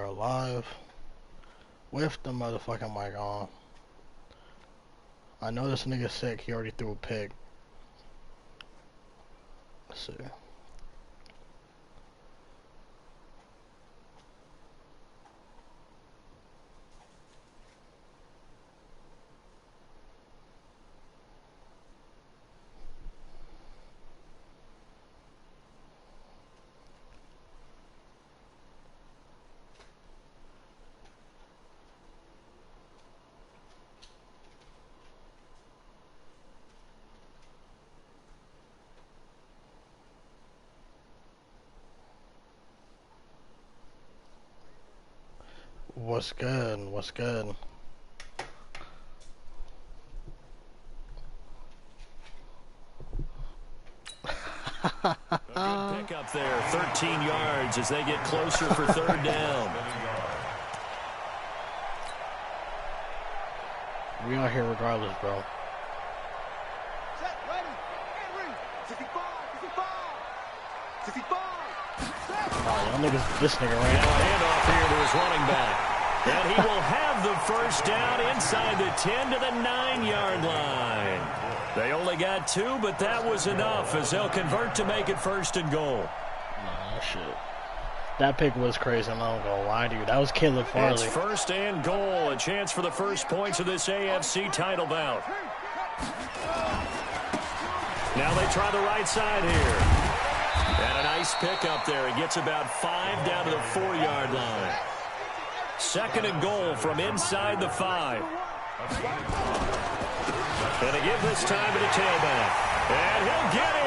are live with the motherfucking mic on. I know this nigga's sick. He already threw a pick. Let's see. What's good? What's good? A good pick up there, 13 yards as they get closer for third down. We out here regardless, bro. Set, ready, and read. 65, 65, 65. Oh, y'all niggas, this nigga ran. Now a handoff here to his running back. And he will have the first down inside the 10 to the 9-yard line. They only got 2, but that was enough as they'll convert to make it first and goal. Oh, shit. That pick was crazy, I'm not gonna lie to you. That was Caleb Farley. It's first and goal. A chance for the first points of this AFC title bout. Now they try the right side here. And a nice pick up there. He gets about 5 down to the 4-yard line. Second and goal from inside the 5. And they give this time to the tailback. And he'll get in.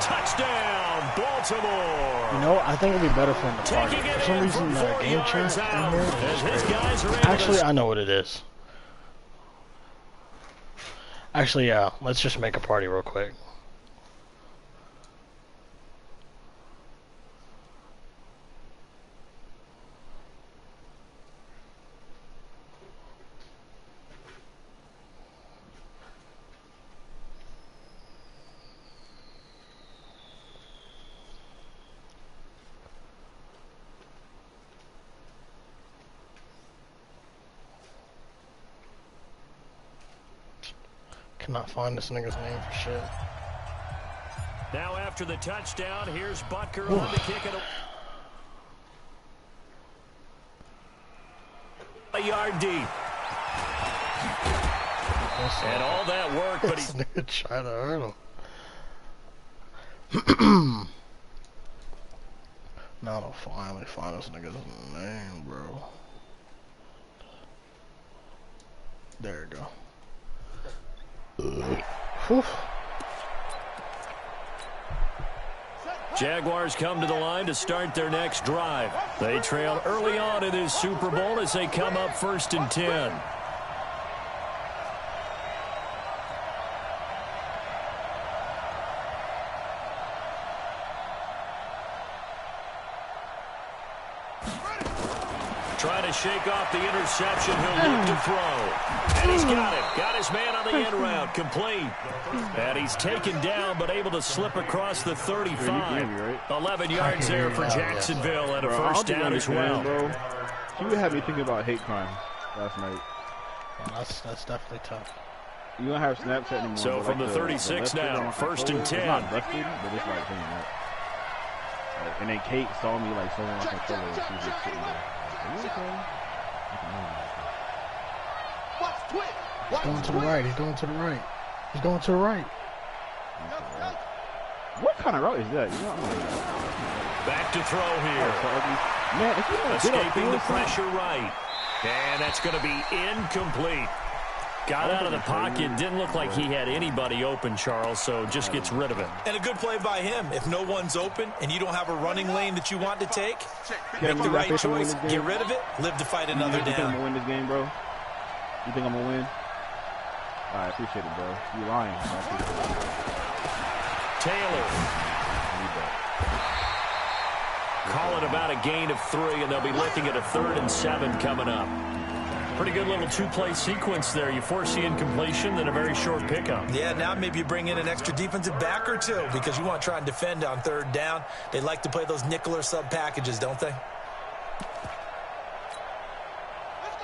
Touchdown, Baltimore. You know, I think it'd be better for him to party. For some reason, the game chat in here. Actually, I know what it is. Actually, yeah. Let's just make a party real quick. Cannot find this nigga's name for shit. Now after the touchdown, here's Butker on to kick it. A yard deep. And all that work, but he's trying to hurt him. Now I'll finally find this nigga's name, bro. There you go. Jaguars come to the line to start their next drive. They trail early on in this Super Bowl as they come up 1st and 10. Trying to shake off the interception. He'll look to throw. And he's got it. Got his man on the end route. Complete. And he's taken down, but able to slip across the 35. 11 yards there for Jacksonville and a first down as well. He would have me thinking about hate crime last night. Well, that's definitely tough. You don't have Snapchat anymore. So from the 36 now, 1st and 10. It's not busted, but it's like hanging up. And then Kate saw me like someone on controller and she was just sitting there. Are you okay? He's going to the right. He's going to the right. He's going to the right. What kind of route is that? You know, back to throw here. Man, if you don't escaping the pressure right. And that's going to be incomplete. Got out of the pocket. Didn't look like he had anybody open, Charles, so just gets rid of it. And a good play by him. If no one's open and you don't have a running lane that you want to take, make the right choice, get rid of it, live to fight another down. You think I'm going to win this game, bro? You think I'm going to win? All right, appreciate it, bro. You lying. Taylor. Call it about a gain of 3, and they'll be looking at a 3rd and 7 coming up. Pretty good little two-play sequence there. You force the incompletion, then a very short pickup. Yeah, now maybe you bring in an extra defensive back or two because you want to try and defend on 3rd down. They like to play those nickel or sub packages, don't they?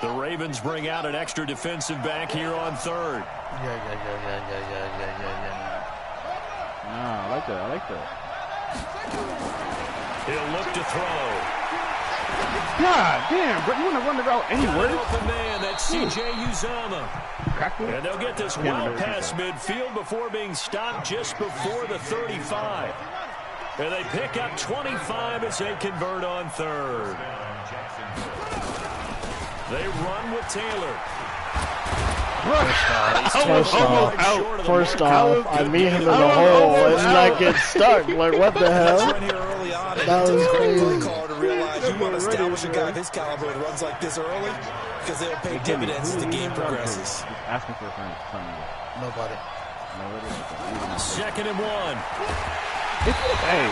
The Ravens bring out an extra defensive back here on third. Yeah. Nah, I like that. He'll look to throw. God damn, bro, you want to run the route anywhere? Open man, that's C.J. Uzama. And they'll get this well past midfield before being stopped just before the 35. And they pick up 25 as they convert on third. They run with Taylor. First off, I meet him in the hole and I get stuck. Like, what the hell? That was crazy. You want to establish a guy of his caliber that runs like this early because they'll pay dividends as the game progresses. Asking for a friend. Nobody. Second and 1. Hey,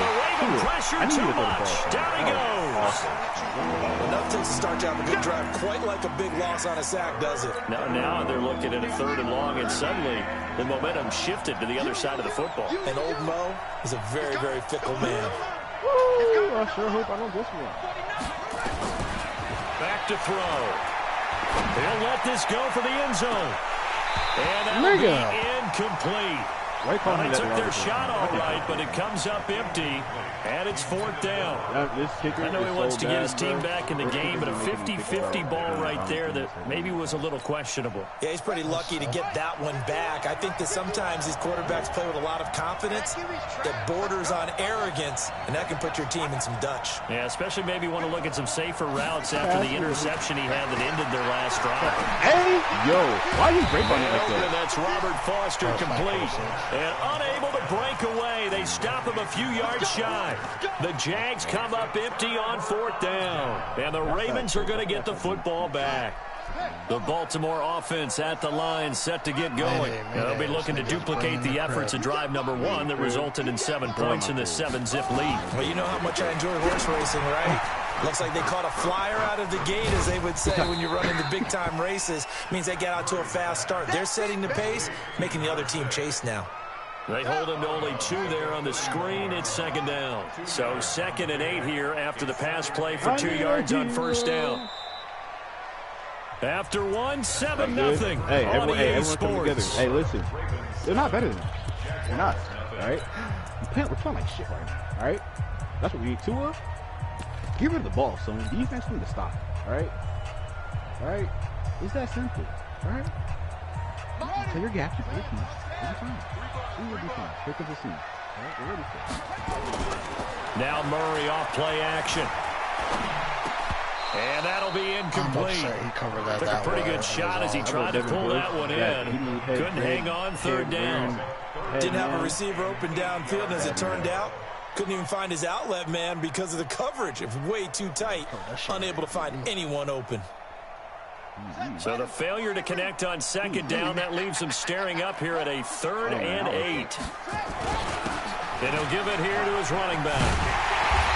pressure too much. Down he goes. Enough to start you out a good drive, quite like a big loss on a sack, does it? Now they're looking at a 3rd and long, and suddenly the momentum shifted to the other side of the football. And old Mo is a very, very fickle man. Woo, I sure hope I don't miss one. Back to throw. He'll let this go for the end zone. And that'll be incomplete. They took their shot all right, but it comes up empty, and it's 4th down. I know he wants to get his team back in the game, but a 50-50 ball right there that maybe was a little questionable. Yeah, he's pretty lucky to get that one back. I think that sometimes these quarterbacks play with a lot of confidence that borders on arrogance, and that can put your team in some Dutch. Yeah, especially maybe want to look at some safer routes after the interception he had that ended their last drive. Hey, yo, why you break on it like that? And that's Robert Foster complete. And unable to break away, they stop him a few yards shy. The Jags come up empty on 4th down. And the Ravens are going to get the football back. The Baltimore offense at the line, set to get going. They'll be looking to duplicate the efforts of drive number 1 that resulted in 7 points in the 7-zip lead. Well, you know how much I enjoy horse racing, right? Looks like they caught a flyer out of the gate, as they would say when you're running the big-time races. Means they get out to a fast start. They're setting the pace, making the other team chase now. They hold him to only 2 there on the screen. It's 2nd down. So 2nd and 8 here after the pass play for 2 yards on 1st down. After 1, 7-0. Hey, everyone Sports. come together. Hey, listen. They're not better than us. They're not. All right? We're playing like shit right now. All right? That's what we need 2 of. Give rid of the ball, son. Defense need to stop. All right? All right? It's that simple. All right? Tell your gaps. You'll be fine. We will be fine. Take us a seat. All right? We're ready for it. Now Murray off play action. And that'll be incomplete. He covered that. Took a pretty good shot as he tried to pull that one in. Couldn't hang on 3rd down. Didn't have a receiver open downfield, and as it turned out, couldn't even find his outlet man because of the coverage. It was way too tight. Unable to find anyone open. So the failure to connect on 2nd down, that leaves him staring up here at a 3rd and 8. And he'll give it here to his running back.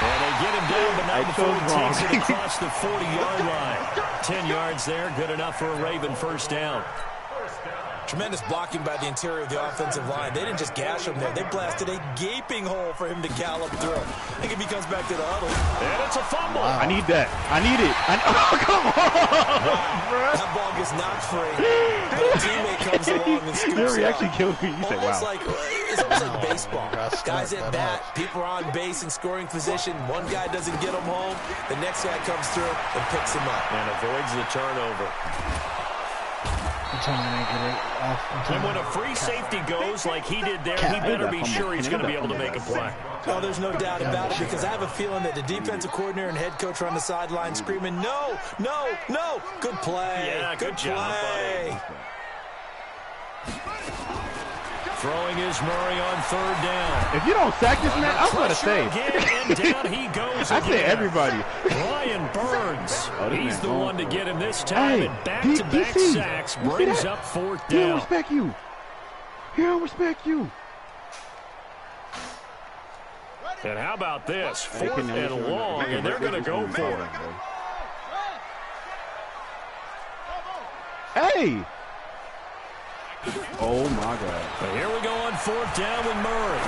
And they get him down, but not before he takes it across the 40-yard line. 10 yards there, good enough for a Raven 1st down. Tremendous blocking by the interior of the offensive line. They didn't just gash him there. They blasted a gaping hole for him to gallop through. I think if he comes back to the huddle. And it's a fumble. Wow. I need that. I need it. Oh, come on. That ball gets knocked free. But a teammate comes along and scoops it actually killed me. You said, wow. It's almost like baseball. Guys at bat, people are on base in scoring position. One guy doesn't get him home. The next guy comes through and picks him up. And avoids the turnover. And when a free safety goes like he did there, he better be sure he's going to be able to make a play. Oh, there's no doubt about it, because I have a feeling that the defensive coordinator and head coach are on the sideline screaming, no, no, no. Good play. Yeah, good job, buddy. Throwing is Murray on 3rd down. If you don't sack this man, I'm going to say. And down he goes I say everybody. Ryan Burns. He's the one to get him this time. Hey, and back-to-back sacks brings up 4th down. He don't respect you. He don't respect you. And how about this? 4th and long, and they're going to go for it. Hey! Oh, my God. But here we go on 4th down with Murray.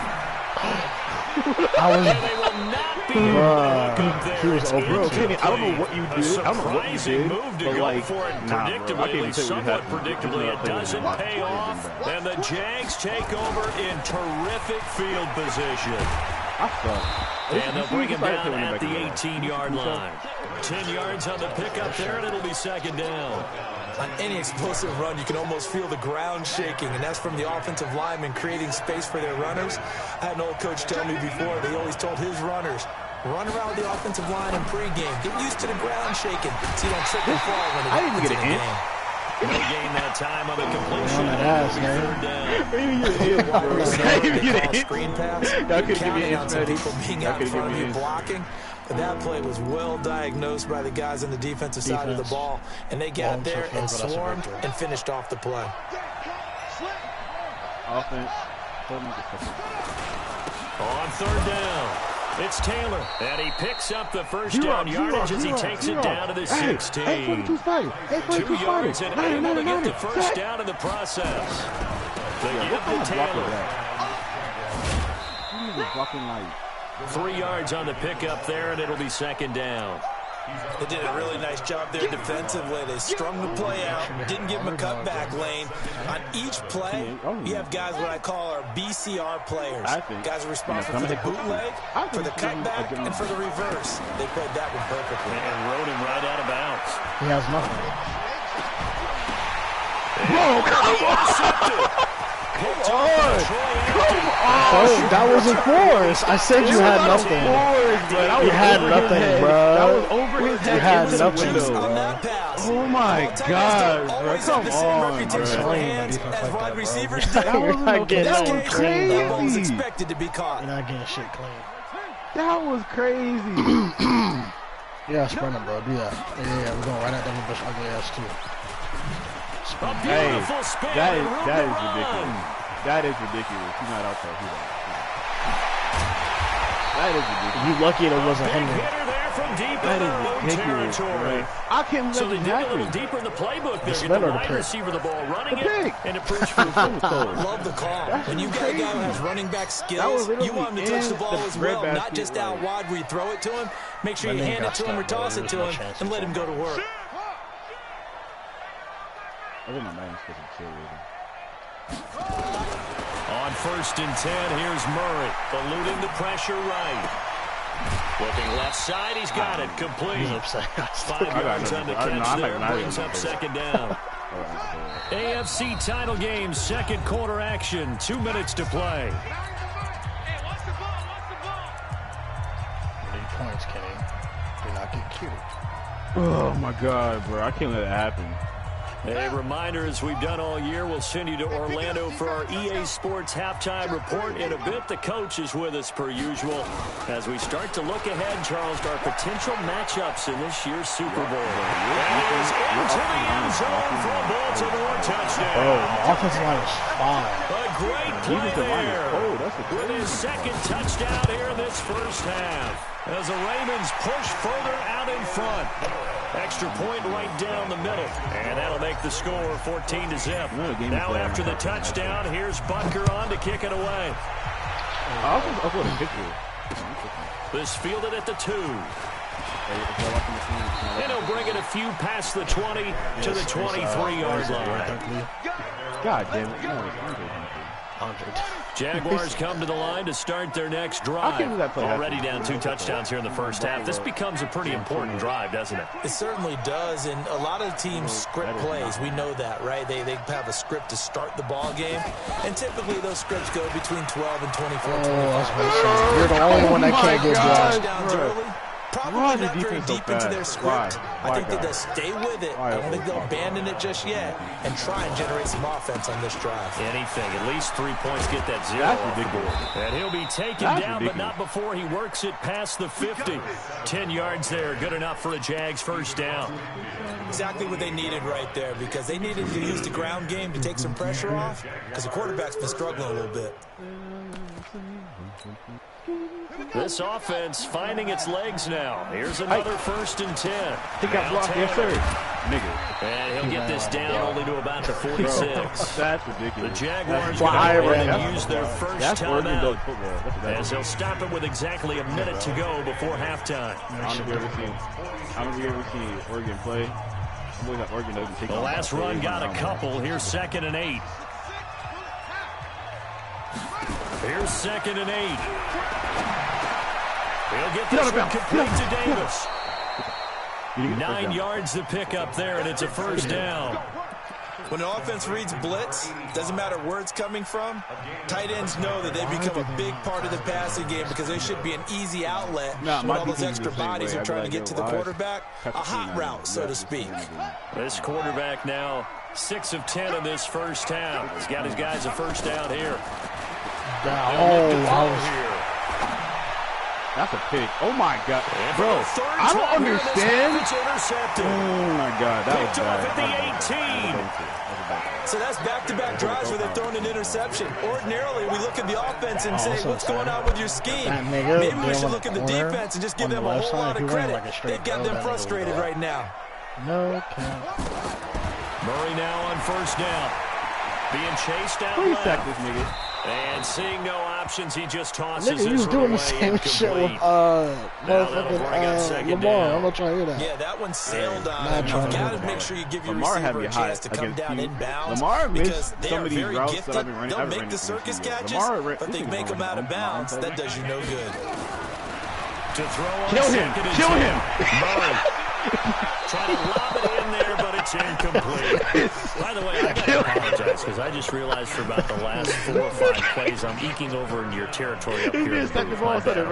I was. And they will not be able to hook up there. He was It's over. Bro, Kenny, I don't know what you a did. I don't know what you surprising did. move to But go like, for it nah, bro. I predictably, can't at even least tell you what somewhat happened. predictably. It doesn't pay off, and the Jags take over in terrific field position. I suck. And they'll bring him down at the 18-yard line. 10 yards on the pickup there, and it'll be second down. On any explosive run, you can almost feel the ground shaking, and that's from the offensive linemen creating space for their runners. I had an old coach tell me before, they always told his runners, run around the offensive line in pregame. Get used to the ground shaking so you don't trip and fall when it happens in the game. They gain that time on the completion. On that ass, man. Third down. Maybe you did, Wide bro. receiver, Maybe they you call a did. screen pass. Y'all You're could've given me counting on some insight. people being Y'all out in could've front of given you me blocking. But that play was well diagnosed by the guys on the defensive side of the ball. And they got there and swarmed and finished off the play. Offense. On third down, it's Taylor, and he picks up the first down yardage as he takes it down to the 16. 2 yards and able to get the first down in the process. They give to Taylor. 3 yards on the pickup there, and it'll be second down. They did a really nice job there defensively. They strung the play out, didn't give him a cutback lane. On each play, you have guys what I call our BCR players. Guys are responsible for the bootleg, for the cutback, and for the reverse. They played that one perfectly. And rode him right out of bounds. He has nothing. Bro, come on! That wasn't force. I said you had nothing. You had nothing, bro. That was over his head. You had It was nothing. window, bro. Oh my God, bro. Come on, bro. As wide receivers, You're not getting that nothing clean. that ball was crazy. expected to be caught. You're not getting shit clean. That was crazy. Yeah, sprint him, bro. Do that. Yeah, we're going right at that bitch ugly ass too. A beautiful spin. That is and room to ridiculous. run. That is ridiculous. He's not out there. That is ridiculous. You lucky it wasn't Big Henry. hitter there from deep That in is their own ridiculous, territory. I can't So believe they that dig a little happened. deeper in the playbook. They spin get the or the wide pick? receiver the ball, running The it, pick. and it proves fruitful. Love the call. When you got a guy who has running back That skills, was you want him to touch the literally ball in as the well, breadbasket, not just out like- wide where you throw it to him. Make sure My you nigga hand got it to him or stuck, bro. toss it There's to no him chance and he let him go to work. I think my man's getting cheerleader. On 1st and 10, here's Murray, eluding the pressure right. Looking left side, he's got it, complete. He's upset. 5 yards on the catch there, brings up second down. AFC title game, second quarter action, 2 minutes to play. You need points, Kenny. Do not get cute. Oh my God, bro. I can't let it happen. A reminder, as we've done all year, we'll send you to Orlando for our EA Sports halftime report. In a bit, the coach is with us per usual. As we start to look ahead, Charles, to our potential matchups in this year's Super Bowl. And he is into the end zone for a Baltimore touchdown. Oh, my offensive line is fine. A great play there. Oh, that's a With his second touchdown here in this first half. As the Ravens push further out in front. Extra point right down the middle. And that'll make the score 14-0. Now after the touchdown, here's Butker on to kick it away. This fielded at the 2. And he'll bring it a few past the 20 to the 23-yard line. God damn it. No, Jaguars come to the line to start their next drive. Already down 2 touchdowns here in the first half. This becomes a pretty important drive, doesn't it? It certainly does, and a lot of teams script plays. We know that, right? They have a script to start the ball game, and typically those scripts go between 12 and 24, 25. You're the only one that can't get blocked. Touchdowns early. Probably not very deep into their script. I think that they'll stay with it. I don't think they'll abandon it just yet and try and generate some offense on this drive. Anything. At least 3 points get that 0. That's ridiculous. And he'll be taken down, but not before he works it past the 50. 10 yards there. Good enough for a Jags first down. Exactly what they needed right there, because they needed to use the ground game to take some pressure off, because the quarterback's been struggling a little bit. This offense finding its legs now. Here's another 1st and 10. He got blocked. Yes, sir. Nigga. And he'll get this down only to about the 46. That's ridiculous. The Jaguars going to use their first timeout, as they'll stop it with exactly a minute to go before halftime. I don't know if you ever seen Oregon play. The last run got a couple. Here's 2nd and 8. Here's 2nd and 8. He'll get this one complete to Davis. 9 yards to pick up there, and it's a 1st down. When the offense reads blitz, doesn't matter where it's coming from, tight ends know that they become a big part of the passing game because they should be an easy outlet when all those extra bodies are trying to get to the quarterback. A hot route, so to speak. This quarterback now 6 of 10 in this first half. He's got his guys a 1st down here. That's a pick. Oh my God, bro! I don't understand. Oh my God, that was bad. At the 18. So that's back-to-back drives where they've thrown an interception. Ordinarily, we look at the offense and say, "What's going on with your scheme?" Maybe we should look at the defense and just give them a whole lot of credit. They've got them frustrated right now. No. Murray now on 1st down, being chased out. Please sack this nigga. And seeing no options, he just tosses Nigga, he's doing the same shit with motherfucking Lamar. I'm not trying to hear that. Yeah, that one sailed on. You've got to make sure you give your receiver a chance to come down inbounds. Lamar because they some are of these very routes gifted. that I've been running. They'll make the circus catches, but they make them out of bounds. That does you no good. To throw on Kill him! Kill him! Murray trying to lob it in there, but it's incomplete. By the way, I got to apologize because I just realized for about the last 4 or 5 plays I'm eking over into your territory up here. I'm going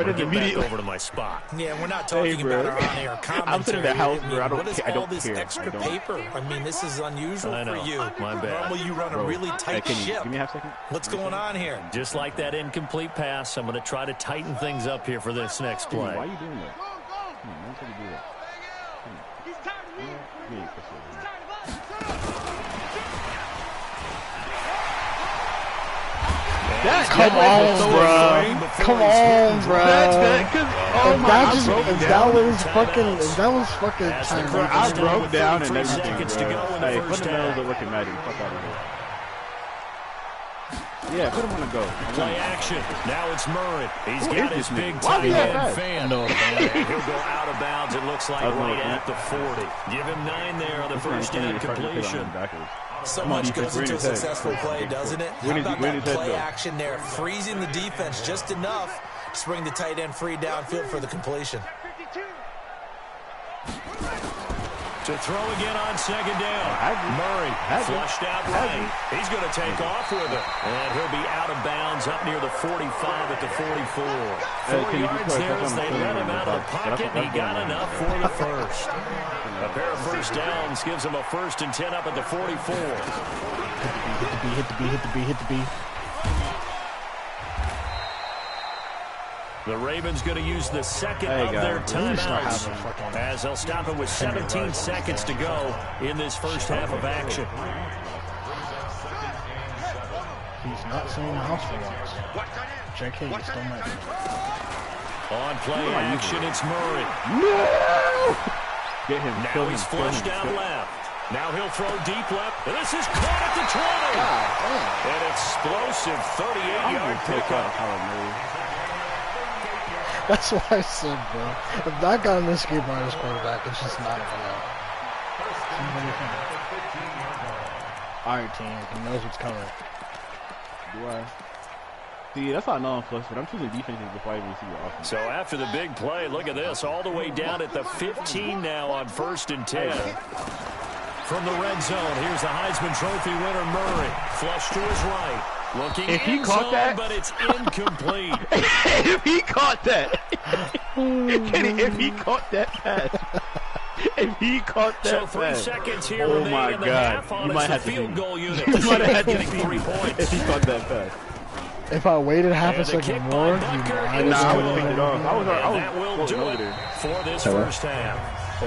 to get back over to my spot. Yeah, we're not talking about our on-air commentary. I'm sitting in the house, bro. What is all this extra paper? I mean, this is unusual for you. My bad. Normally you run a really tight ship. Give me a half second. What's going on here? Just like that incomplete pass, I'm going to try to tighten things up here for this next play. Why are you doing that? Why do you do that? Come on, bro. Come on, bro. If that was fucking time. I broke down and everything, bro. Hey, fundamentals are looking mad. Fuck out of here. Yeah, put him on the go. Play action. Now it's Murray. He's got his big tight end fan. He'll go out of bounds, it looks like, right at the 40. Give him 9 there on the 1st down completion. So much goes into a successful play, doesn't it? How about that play action there? Freezing the defense just enough to bring the tight end free downfield for the completion. To throw again on 2nd down. Murray flushed out right. He's going to take off with it. And he'll be out of bounds up near the 45 at the 44. 4 yards there as they let him out of the pocket, and he got enough for the 1st. A pair of 1st downs gives him a 1st and 10 up at the 44. Hit the B. The Ravens going to use the 2nd of their timeouts as they'll stop it with 17 seconds to go in this first half of action. He's not seeing the house for once. JK, you still might be. On play action, it's Murray. No! Get him. Now he's flushed out left. Now he'll throw deep left. And this is caught at the 20. An explosive 38-yard pickup. That's why I said, bro, if that got an escape by his quarterback, it's just not gonna. Iron team, he knows what's coming. Do I? See, that's how I know I'm flushed, but I'm choosing defenses before I even see your offense. So after the big play, look at this, all the way down at the 15 now on 1st and 10. From the red zone, here's the Heisman Trophy winner, Murray. Flush to his right. Looking if he caught that, but it's incomplete. If he caught that, if he caught that pass, if he caught that so 3 seconds here oh remaining my in the God. half on You might have the to field goal unit. You might have getting 3 points. If he caught that pass. If I waited half a second more, he might have picked it off. I was that will do it for this first half.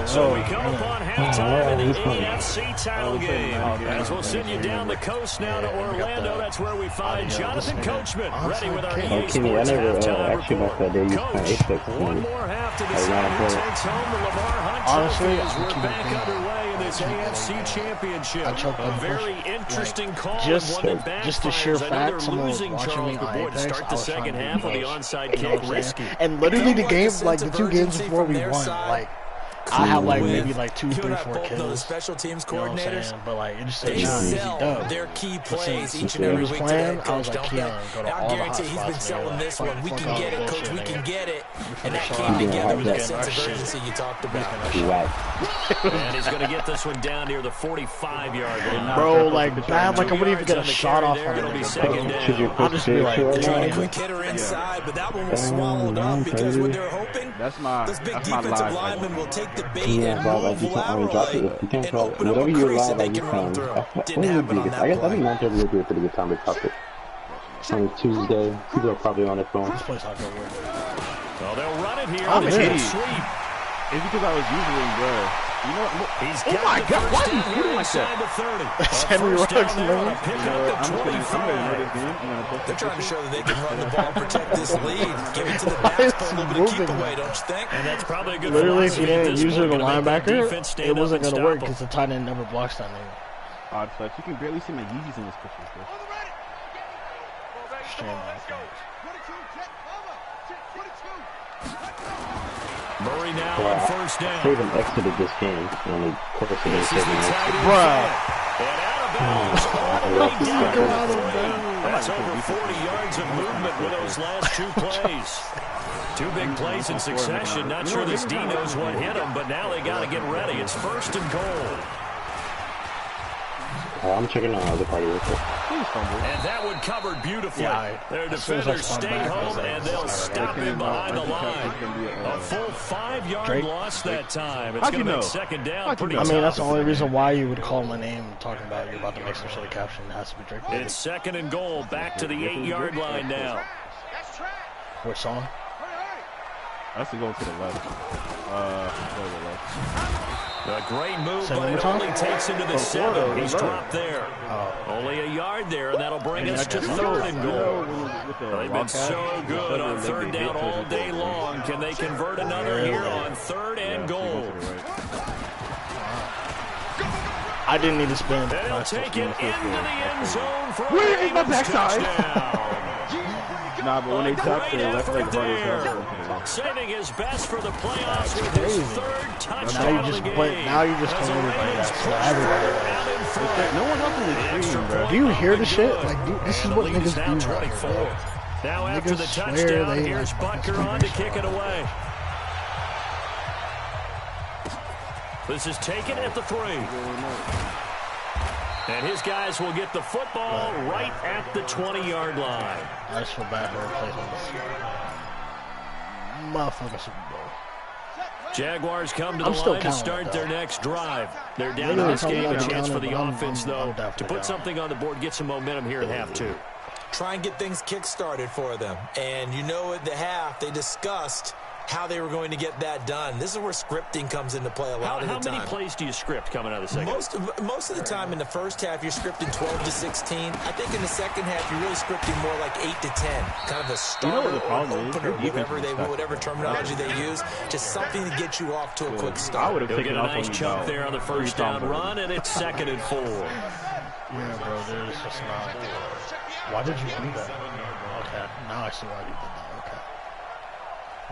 So we come upon halftime in the AFC title game. As we'll send you down the coast now to Orlando, that's where we find Jonathan Coachman, ready with our EA Sports halftime report. Coach, one more half to decide who takes home the Lamar Hunt trophy as we're back underway in this AFC championship. A very interesting call. Just the sheer fact someone was watching me on Apex, to start the second half with the onside kick risky. And literally the game, like the 2 games before we won, like I have like maybe like 2, 3, 4 kills. Special teams you know what I'm coordinators, saying? But like it just they sell their key plays each and every week to the coach, don't they? I guarantee he's been selling this one. We can get it, coach. We can get it. And that came together with that sense of urgency you talked about. And he's going to get this one down near the 45-yard line. Bro, like bad, like I wouldn't even get a shot off on It'll be it. second down. I'll just be like, Trying to quick hitter inside, but that one was swallowed up because what they're hoping, those big defensive linemen will take the bait and move laterally and open up a crease that they can run through. Didn't happen on that play. I think 9:30 would be a pretty good time to talk it. On Tuesday, people are probably on their phone. This place I'll go with. So they'll run it here. Oh, It's man. a sweep. It's because I was usually, bro. You know what? He's Oh got my the God, first why are you down shooting here like that? inside the 30. That's A Henry first Ruggs, down there man. on a pickup at I'm gonna this 25. game. I'm gonna post They're trying to show that they can run the ball, protect this lead, give it to the backs, put a little bit of keep away, don't you think? And that's probably a good Literally, if philosophy you at didn't this use it point, as a gonna make that linebacker, defense stand it up wasn't and going to work stop because the tight end never blocks that nigga. odd flex. You can barely see my Yeezys in this picture, bro. Murray now on first down. They even exited this game on the course of their This is the second tight end. Bruh. And out of bounds. All the way down to the 3. That's over 40 yards of movement with those last 2 plays. 2 big plays in succession. Not sure this D knows what hit him, but now they got to get ready. It's first and goal. I'm checking on the other party real quick. And that one covered beautifully. Yeah, Their as soon as I defenders spun stay back, I was home, like, and they'll stop him behind the line. A full 5-yard Drake? loss that time. It's How'd going you to make know? second down How'd you pretty know? I mean, that's the tough. only reason why you would call my name talking about you're about to make some sort of caption. It has to be Drake. It's second and goal. Back to the 8-yard line now. What song? That's to go to the left. Go to the left. A great move, Say but one it more time? only takes him to the 7. He's dropped there. Only a yard there, and that'll bring us to third and goal. They've been so good on third down all day long. Can they convert another here on third and goal? I didn't need to spin. They'll take it into the end zone for a Where is my Ravens backside? touchdown. Nah, but when they tap Great their left leg effort hard as saving his best for the playoffs with his crazy. third Now touchdown you of just the put. game. Now you just As told the everybody Ravens that. So everybody knows. out in front. No one else in the Extra screen, bro. point Do you hear the won't be shit? good. Like, dude, this is And what the lead is niggas now do right 24. now. Now after Niggas the swear touchdown, they here's like Butker fucking on to kick it away. This is taken at the 3. And his guys will get the football right at the 20-yard line. I just feel bad for replacing this motherfucker Super Bowl. Jaguars come to I'm the still line to counting start it, their though. next drive. They're down Literally in this game, a counting chance it, for the but I'm offense, though, definitely to put counting. something on the board, get some momentum here at half 2. Try and get things kick-started for them. And you know at the half, they discussed how they were going to get that done. This is where scripting comes into play a lot of the time. How many plays do you script coming out of the second? Most of the time in the first half, you're scripting 12 to 16. I think in the second half, you're really scripting more like 8 to 10. Kind of a starter the or problem an is? opener, Your defense whatever is terminology they use. Just something to get you off to a quick I start. would have He'll taken get a off nice on chunk about there on the 3 first down times. run, and it's second and 4. Yeah, bro, there's just not. Why did you do that? Okay, now I see why you did that. Okay.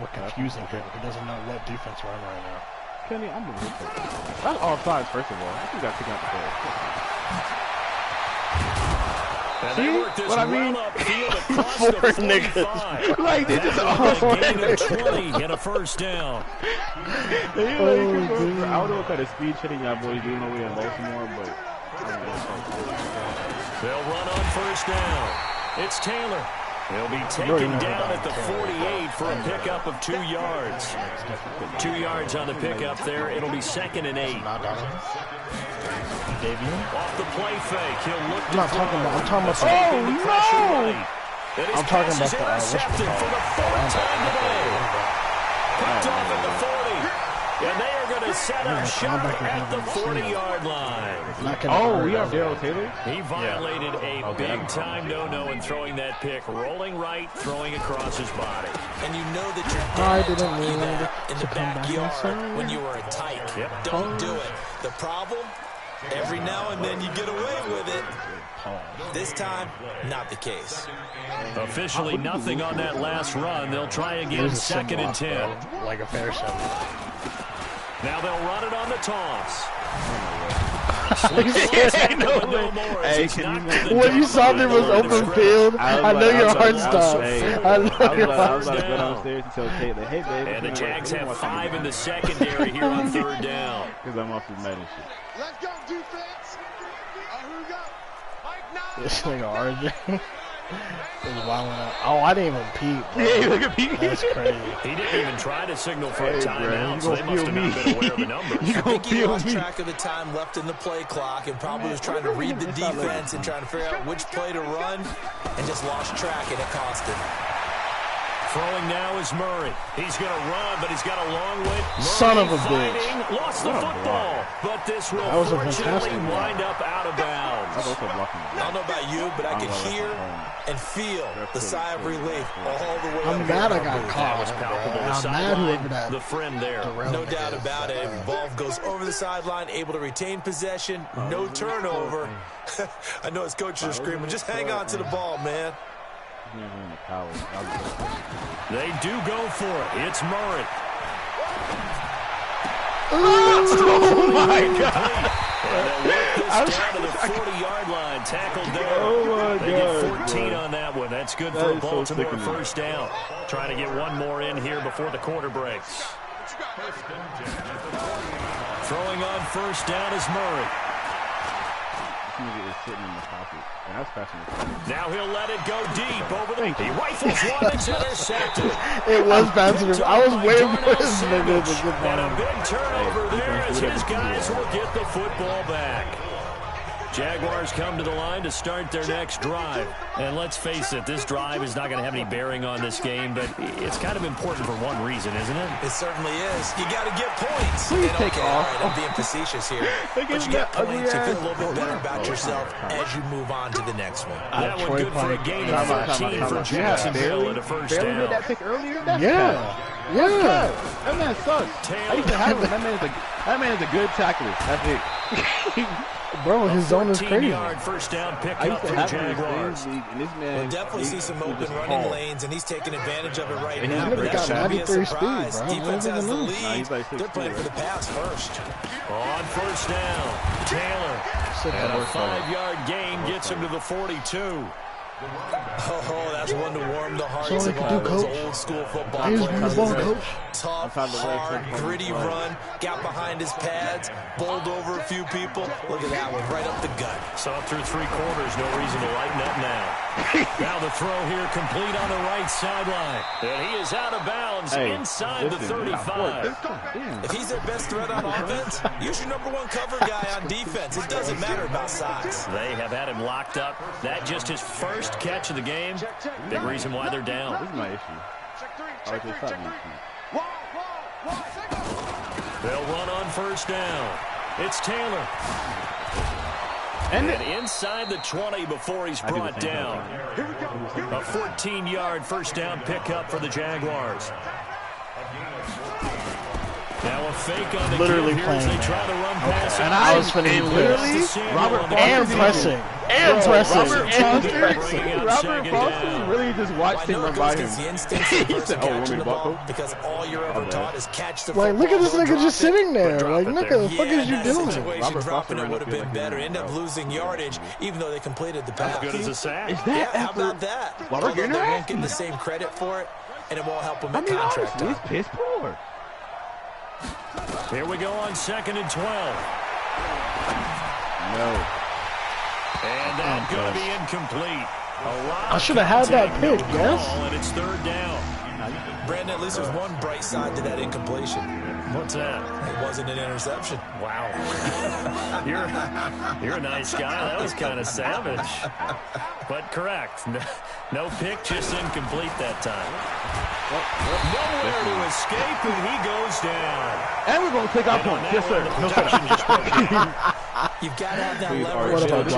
We're confusing him. He doesn't know what defense we're in right now. Kenny, I'm gonna hit that. That's all sides, first of all. I think I got taken out the ball. And See they work this what I mean? run upfield across Four the 45. niggas. Like, they just That's a gain of 20 and a first down. I don't know what kind of speed hitting y'all boys doing over there in Baltimore, but They'll run on first down. It's Taylor. He'll be taken down at the 48 for a pickup of 2 yards. 2 yards on the pickup there. It'll be second and 8. Not Donovan. Davian. Off the play fake. He'll look I'm not talking about. I'm talking about. taking the pressure right. And his I'm talking pass about is the intercepted for the 4th time today. Picked off at the 40. And they are going to set up shop at the 40-yard line. Oh, we have Darryl Taylor? He violated a big-time no-no in throwing that pick, rolling right, throwing across his body. And you know that your dad taught you that in the backyard when you were a tyke. Don't do it. The problem, every now and then you get away with it. This time, not the case. Officially nothing on that last run. They'll try again, 2nd and 10. Like a fair symbol. Now they'll run it on the toss. When you saw there was open field, I know your heart stopped. I know your heart stopped. And the Jags have 5 in the secondary here on 3rd down. Because I'm off the med and shit. Let's go, defense. Here we go. Mike 9. This nigga RJ is wilding out. Oh, I didn't even peep, bro. Yeah, look at peep. That's crazy. He didn't even try to signal for a timeout, so bro, they must have not been aware of the numbers. I think he lost track of the time left in the play clock and probably was trying to read the defense and trying to figure out which play to run and just lost track, and it cost him. Throwing now is Murray. He's going to run, but he's got a long way. Murray Son of a fighting, bitch. lost the football, but this will fortunately wind up out of bounds. I don't know about you, but I can hear and feel the sigh of relief all the way up. I'm mad I got caught. That was palpable. The I'm mad sideline, whoever that. the friend there. No doubt about it. Ball goes over the sideline, able to retain possession, no turnover. I know his coaches are screaming, just hang on to the ball, man. They do go for it. It's Murray. Oh, my God. And they'll work this down to the 40-yard line. Tackled there. Oh, my They God, get 14 on that one. That's good for a Baltimore first down. Trying to get one more in here before the quarter breaks. Throwing on first down is Murray. Now he'll let it go deep over the... He rifles one. It's intercepted. It was bouncing. I was waiting for this nigga to get And a down. big turnover there as his guys will get the football back. Jaguars come to the line to start their next drive. And let's face it, this drive is not going to have any bearing on this game, but it's kind of important for one reason, isn't it? It certainly is. You got to get points. Please And take off. All right, I'm being facetious here. But you get points. You feel a little bit better about yourself as you move on to the next one. That one good for a gain of 13 for Jacksonville at a first Barely down. made that pick earlier? That's Yeah. Yeah. That man sucks. I used to have him. That man is a good tackler. That's it. Bro, his zone is crazy. 14-yard first down pickup for the Jaguars. And this man, We'll definitely see some open running lanes, and he's taking advantage of it right now. He's But that got shouldn't be a 93 surprise. speed, bro. Defense What has the do you lead. like They're playing for the pass first. On first down, Taylor. And a 5-yard gain gets him to the 42. Oh, that's one to warm the hearts That's all of I all can do, those coach. old school football I just players. bring the ball, coach. Tough, hard, gritty run, got behind his pads, bowled over a few people. Look at that one, right up the gut. So up through 3 quarters, no reason to lighten up now. Now the throw here complete on the right sideline. And he is out of bounds inside the 35. If he's their best threat on offense, use your #1 cover guy on defense. It doesn't matter about size. They have had him locked up. That just his first catch of the game. Big reason why they're down. This is my issue. Check 3. They'll run on first down. It's Taylor. And inside the 20 before he's brought down. A 14-yard first down pickup for the Jaguars. Now a fake on the Literally give here as playing they try to run past And I was finna be literally, pissed. Robert And pressing. And pressing. Robert Foster really just watched him run by him. The instincts of the person catching the ball because all you're ever taught is catch the football. Like, look at this don't nigga drop just it. sitting there. Drop Like, it look there. at the fuck is you doing? Situation, dropping it Foster would have been ran better. End up losing yardage, even though they completed the pass. As good as a sack. Is Yeah, that how about that? Robert Although they Garner? won't get the same credit for it, and it won't help them I at mean, contract honestly, time. it's piss poor. Here we go on 2nd and 12. No. And that's going to be incomplete. I should have had that pick, yes? And it's 3rd down. Brandon, at least there's one bright side to that incompletion. What's that? It wasn't an interception. Wow. You're a nice guy. That was kind of savage. But correct. No pick, just incomplete that time. Nowhere to escape, and he goes down. And we're going to take our point. Yes, sir. You've got to have that leverage. We always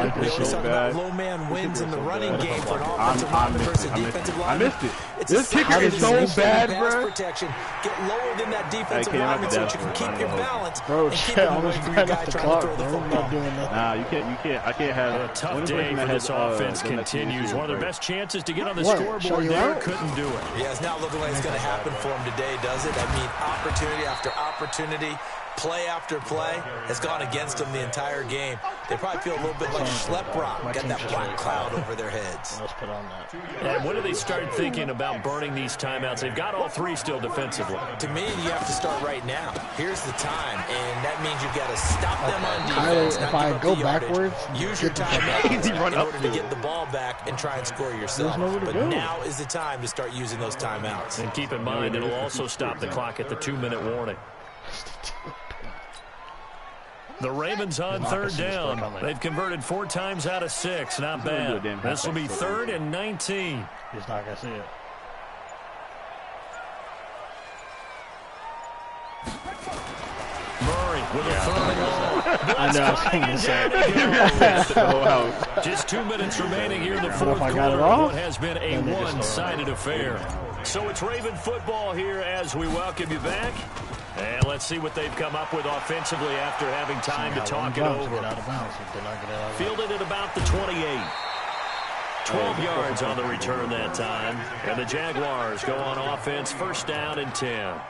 talk about low man wins in the running game for an offensive lineman versus defensive lineman. I missed it. It's This kicker is so bad, bro. Protection. Get lower than that defensive lineman so that you can keep your balance Bro, and keep shit, him I away was from your right guy off the trying clock, to throw the bro. I'm football. not doing nothing. Nah, you can't. I can't have A tough day for this offense continues. One of their best chances to get on the scoreboard there. Couldn't do it. Yeah, it's not looking like it's going to happen for him today, does it? I mean, opportunity after opportunity, play after play has gone against them the entire game. They probably feel a little bit like Schlep Rock. Got that black cloud over their heads. Let's put on that. And when do they start thinking about burning these timeouts? They've got all three still defensively. To me, you have to start right now. Here's the time, and that means you've got to stop them on defense. If I go backwards, use your timeouts in order to get the ball back and try and score yourself. But now is the time to start using those timeouts. And keep in mind, it'll also stop the clock at the 2-minute warning. The Ravens on third down. They've converted 4 times out of 6. Not bad. This will be 3rd and 19. He's not going to see it. Murray with a third and long. I know. Just 2 minutes remaining here in the fourth I got quarter it of off? what has been a one-sided affair. So it's Raven football here as we welcome you back. And let's see what they've come up with offensively after having time to talk it over. Fielded at about the 28. 12 yards on the return that time. And the Jaguars go on offense, 1st down and 10.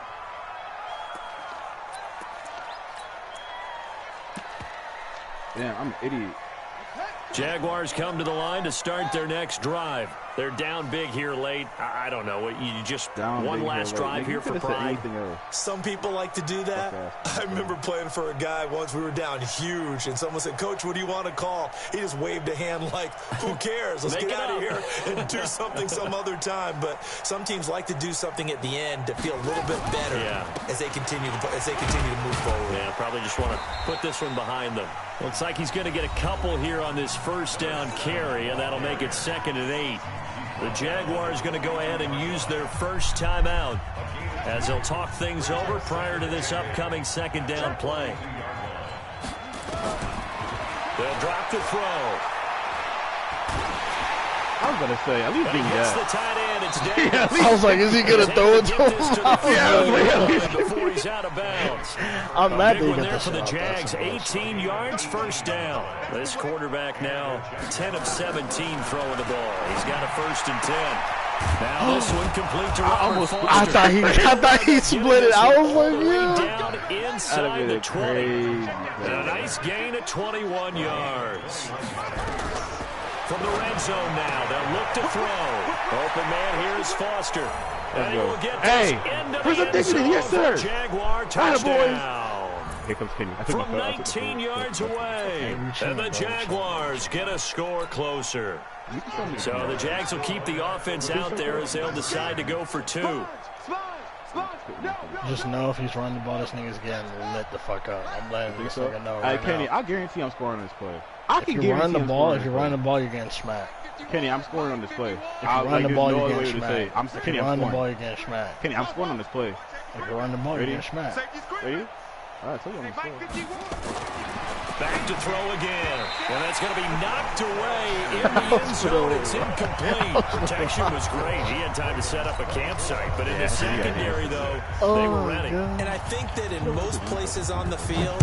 Damn, I'm an idiot. Jaguars come to the line to start their next drive. They're down big here late. I don't know. You just Down one big last here, drive here for pride. Some people like to do that. I remember playing for a guy once. We were down huge, and someone said, "Coach, what do you want to call?" He just waved a hand like, "Who cares? Let's get out of here and do something some other time." But some teams like to do something at the end to feel a little bit better as they continue to move forward. Yeah, probably just want to put this one behind them. Looks like he's going to get a couple here on this 1st down carry, and that'll make it 2nd and 8. The Jaguars going to go ahead and use their first timeout as they'll talk things over prior to this upcoming 2nd down play. They'll drop the throw. I was going to say, at least being It's the tight end. It's Davis. I was like, is he going to throw it to him? Before he's out of bounds. I'm mad big that one he there got for the Jags. 18 yards, 1st down. This quarterback now 10 of 17 throwing the ball. He's got a 1st and 10. Now this one complete to Robert Foster. I thought he split it. I was like, yeah. Down inside the 20. And a nice gain at 21 yards. From the red zone now, they'll look to throw. Open man, here's Foster. And he will get this into the end zone. Yes, sir. Jaguar touchdown. Here comes Kenny. From 19 yards away. And the Jaguars get a score closer. So the Jags will keep the offense out there as they'll decide to go for 2. Just know if he's running the ball, this nigga's getting lit the fuck up. I'm letting this nigga know right Kenny, now. I guarantee I'm scoring on this play. If you're running the ball, you're getting smacked. Kenny, I'm scoring on this play. If you're running the ball, you're getting smacked. Kenny, I'm scoring. Kenny, I'm scoring on this play. If you're running the ball, you're getting smacked. Ready? All right, so you're on this play. Back to throw again. And that's going to be knocked away in the end zone. It's incomplete. Protection was great. He had time to set up a campsite. But in the secondary, though, they were ready. And I think that in most places on the field,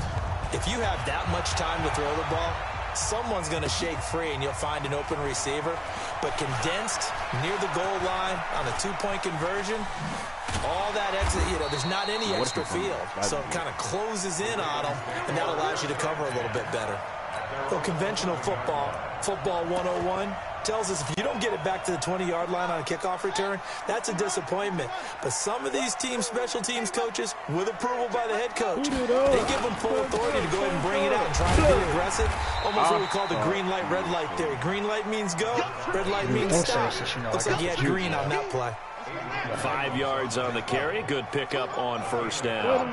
if you have that much time to throw the ball, someone's going to shake free and you'll find an open receiver. But condensed near the goal line on a 2-point conversion, all that exit, there's not any extra field. So it kind of closes in on them, and that allows you to cover a little bit better. So conventional football 101, tells us if you don't get it back to the 20-yard line on a kickoff return, that's a disappointment. But some of these teams, special teams coaches, with approval by the head coach, they give them full authority to go ahead and bring it out and try to be aggressive. Almost what we call the green light, red light theory. Green light means go, red light means stop. Looks like he had green on that play. 5 yards on the carry. Good pickup on first down.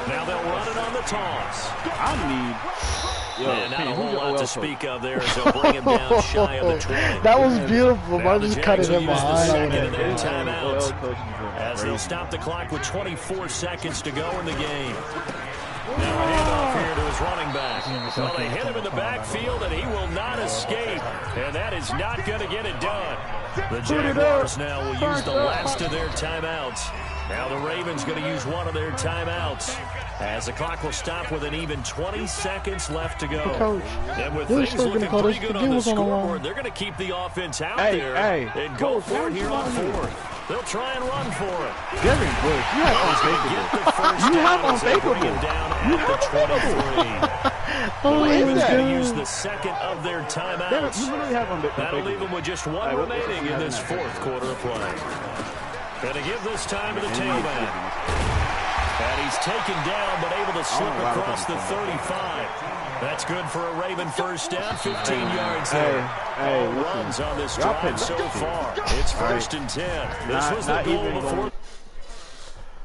Now they'll run it on the toss. And not a whole lot to speak of there as they'll bring him down shy of the 20. That was beautiful. Now the Marcus Jags cutting will him use the behind. second of their timeouts as they'll stop the clock with 24 seconds to go in the game. Now a handoff here to his running back. Well, they hit him in the backfield, and he will not escape. And that is not going to get it done. The Jaguars now will use the last of their timeouts. Now the Ravens going to use one of their timeouts as the clock will stop with an even 20 seconds left to go. Coach, and with they're things still looking gonna pretty call good us. on the The game was on the line. scoreboard, they're going to keep the offense out there and go for it here on fourth. They'll try and run for it. Devin Bush, you have unfaithful. You have unfaithful. You have unfaithful. Oh, The Ravens yeah. going to use the second of their timeouts. You literally have unfaithful. That'll leave them with just one remaining in this fourth quarter of play. Going to give this time to the tailback. And he's taken down, but able to slip across the 35. That's good for a Raven first down, 15 yards there. All runs on this drive so far. It's 1st and 10. This was the goal before.